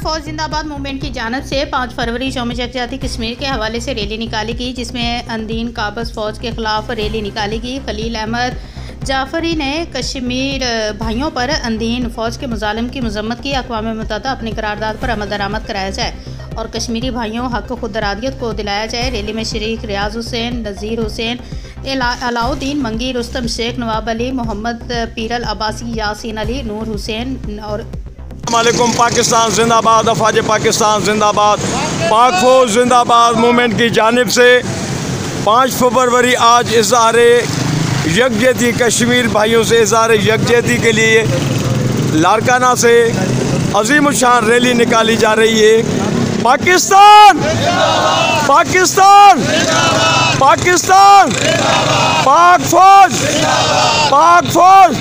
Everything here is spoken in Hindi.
फौज जिंदाबाद मूवमेंट की जानिब से 5 फरवरी यौम यकजहती कश्मीर के हवाले से रैली निकाली गई, जिसमें अंदीन काबस फ़ौज के ख़िलाफ़ रैली निकाली गई। खलील अहमद जाफरी ने कश्मीर भाइयों पर अंदीन फ़ौज के मुजालिम की मजम्मत की। अक़वाम मुत्तहिदा अपनी करारदाद पर अमल दरामद कराया जाए और कश्मीरी भाइयों हक़ खुदरादियत को दिलाया जाए। रैली में शरीक रियाज हुसैन, नज़ीर हुसैन, अलाउद्दीन मंगी, रुस्तम शेख, नवाब अली, मोहम्मद पीरल अब्बासी, यासीन अली, नूर हुसैन और अस्सलामुअलैकुम। पाकिस्तान जिंदाबाद, अफवाज पाकिस्तान जिंदाबाद, पाक फौज जिंदाबाद मूवमेंट की जानिब से 5 फरवरी आज इज़हार यकजहती कश्मीर भाइयों से इज़हार यकजहती के लिए लारकाना से अजीम शान रैली निकाली जा रही है। पाकिस्तान पाकिस्तान पाकिस्तान, पाक फौज, पाक फौज।